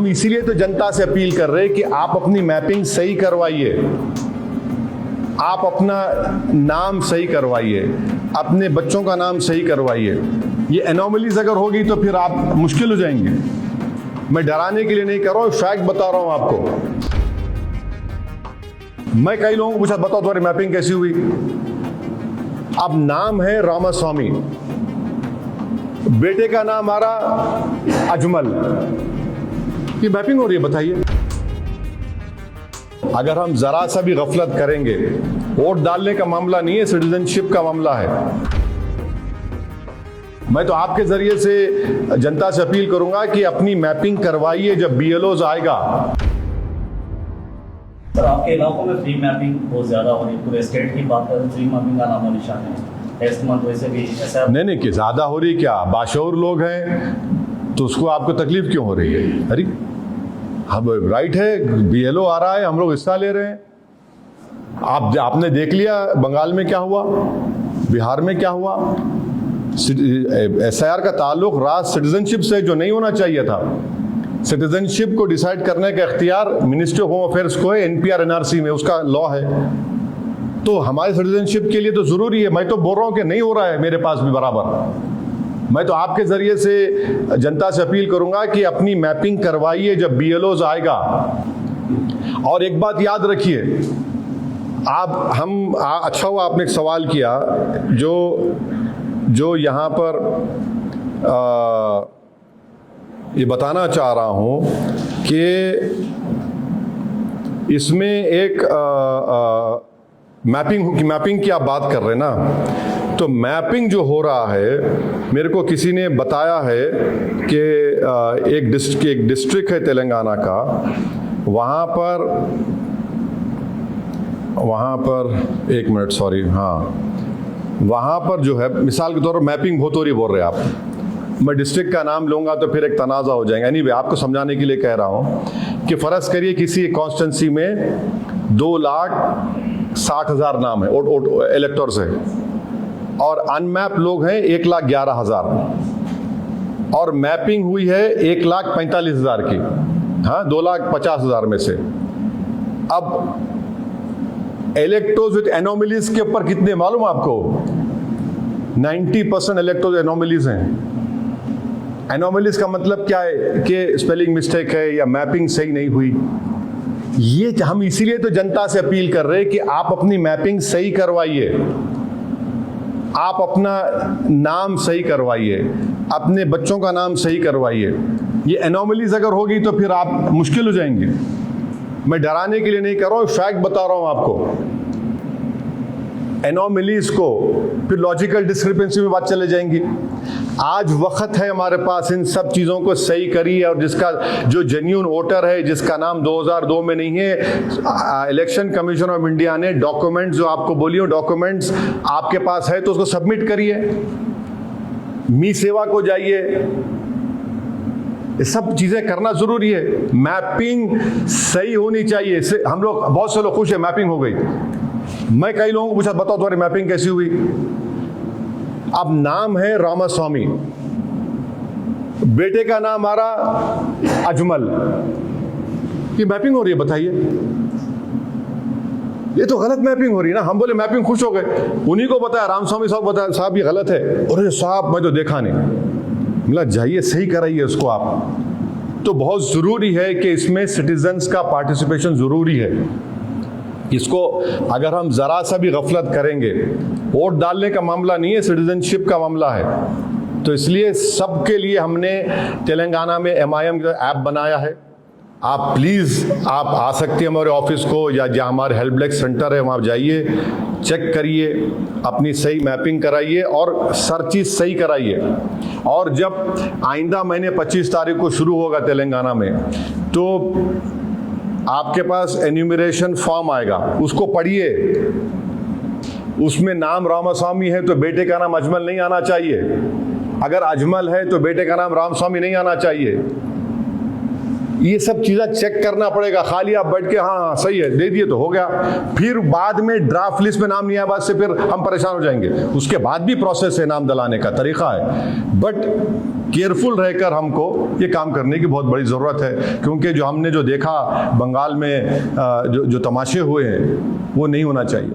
हम इसीलिए तो जनता से अपील कर रहे हैं कि आप अपनी मैपिंग सही करवाइए, आप अपना नाम सही करवाइए, अपने बच्चों का नाम सही करवाइए। ये एनोमलीज अगर होगी तो फिर आप मुश्किल हो जाएंगे। मैं डराने के लिए नहीं कर रहा हूं, फैक्ट बता रहा हूं आपको। मैं कई लोगों को पूछा, बताओ तुम्हारी मैपिंग कैसी हुई। अब नाम है रामास्वामी, बेटे का नाम आ रहा अजमल, ये मैपिंग हो रही है, बताइए। अगर हम जरा सा भी गफलत करेंगे, वोट डालने का मामला नहीं है, सिटीजनशिप का मामला है। मैं तो आपके जरिए से जनता से अपील करूंगा कि अपनी मैपिंग करवाइए जब BLOs आएगा। सर, आपके इलाकों में फ्री मैपिंग बहुत ज्यादा हो रही है, पूरे स्टेट की बात करें, फ्री मैपिंग का नामो निशान है। नेक्स्ट मंथ वैसे भी ऐसा नहीं कि ज्यादा हो रही, क्या बाशऊर लोग हैं तो उसको आपको तकलीफ क्यों हो रही है? अरे हम राइट है, BLO आ रहा है, हम लोग हिस्सा ले रहे हैं। आपने देख लिया बंगाल में क्या हुआ, बिहार में क्या हुआ। SIR का ताल्लुक राष्ट्र सिटीजनशिप से, जो नहीं होना चाहिए था। सिटीजनशिप को डिसाइड करने का इख्तियार मिनिस्ट्री ऑफ होम अफेयर्स को है, NPR NRC में उसका लॉ है। तो हमारे सिटीजनशिप के लिए तो जरूरी है। मैं तो बोल रहा हूं कि नहीं हो रहा है मेरे पास भी बराबर। मैं तो आपके जरिए से जनता से अपील करूंगा कि अपनी मैपिंग करवाइए जब BLOs आएगा। और एक बात याद रखिए, अच्छा हुआ आपने एक सवाल किया, जो यहाँ पर ये बताना चाह रहा हूँ कि इसमें एक मैपिंग की आप बात कर रहे हैं ना, तो मैपिंग जो हो रहा है, मेरे को किसी ने बताया है कि एक डिस्ट्रिक्ट है तेलंगाना का, वहाँ पर एक मिनट, सॉरी, हाँ, वहाँ पर जो है, मिसाल के तौर पर मैपिंग बहुत हो रही बोल रहे हैं आप। मैं डिस्ट्रिक्ट का नाम लूँगा तो फिर एक तनाज़ा हो जाएगा। एनीवे, आपको समझाने के लिए कह रहा हूँ कि फ़र्ज़ करिए किसी कॉन्स्टिट्यूंसी में 2,60,000 नाम है इलेक्टर्स है, और अनमैप लोग हैं 1,11,000, और मैपिंग हुई है 1,45,000 की, हाँ, 2,50,000 में से। अब इलेक्टोर्स विद एनोमलीज के ऊपर कितने मालूम आपको? 90% इलेक्टोर्स एनोमलीज हैं। एनोमलीज का मतलब क्या है कि स्पेलिंग मिस्टेक है या मैपिंग सही नहीं हुई। ये हम इसीलिए तो जनता से अपील कर रहे हैं कि आप अपनी मैपिंग सही करवाइए, आप अपना नाम सही करवाइए, अपने बच्चों का नाम सही करवाइए। ये एनोमलीज अगर होगी तो फिर आप मुश्किल हो जाएंगे। मैं डराने के लिए नहीं कर रहा हूं, फैक्ट बता रहा हूं आपको। एनोमलीज को फिर लॉजिकल डिस्क्रिपेंसी में बात चले जाएंगी। आज वक्त है हमारे पास, इन सब चीज़ों को सही करिए, और जिसका जो जेन्युइन वोटर है, जिसका नाम 2002 में नहीं है, इलेक्शन कमीशन ऑफ इंडिया ने डॉक्यूमेंट्स जो आपको बोली हो, डॉक्यूमेंट्स आपके पास है तो उसको सबमिट करिए, मी सेवा को जाइए, ये सब चीजें करना जरूरी है। मैपिंग सही होनी चाहिए। हम लोग, बहुत से लोग खुश है मैपिंग हो गई। मैं कई लोगों को पूछा, बताओ तुम्हारी मैपिंग कैसी हुई। अब नाम है रामास्वामी, बेटे का नाम आ रहा अजमल, ये मैपिंग हो रही है, बताइए। ये तो गलत मैपिंग हो रही है ना। हम बोले मैपिंग, खुश हो गए, उन्हीं को बताया, रामस्वामी साहब बताया, साहब ये गलत है। अरे साहब, मैं तो देखा नहीं। मिला, जाइए सही कराइए उसको आप। तो बहुत जरूरी है कि इसमें सिटीजन्स का पार्टिसिपेशन जरूरी है। इसको अगर हम जरा सा भी गफलत करेंगे, वोट डालने का मामला नहीं है, सिटीजनशिप का मामला है। तो इसलिए सबके लिए हमने तेलंगाना में MIM का ऐप बनाया है। आप प्लीज़ आप आ सकते हैं हमारे ऑफिस को, या जहाँ हमारे हेल्प डेस्क सेंटर है वहाँ जाइए, चेक करिए, अपनी सही मैपिंग कराइए और हर चीज़ सही कराइए। और जब आइंदा महीने 25 तारीख को शुरू होगा तेलंगाना में, तो आपके पास एन्यूमरेशन फॉर्म आएगा, उसको पढ़िए। उसमें नाम रामास्वामी है तो बेटे का नाम अजमल नहीं आना चाहिए। अगर अजमल है तो बेटे का नाम रामस्वामी नहीं आना चाहिए। ये सब चीज़ें चेक करना पड़ेगा। खाली आप बैठ के हाँ सही है दे दिए तो हो गया, फिर बाद में ड्राफ्ट लिस्ट में नाम नहीं आया बाद से फिर हम परेशान हो जाएंगे। उसके बाद भी प्रोसेस है, नाम दिलाने का तरीका है, बट केयरफुल रहकर हमको ये काम करने की बहुत बड़ी ज़रूरत है, क्योंकि जो हमने जो देखा बंगाल में जो तमाशे हुए हैं वो नहीं होना चाहिए।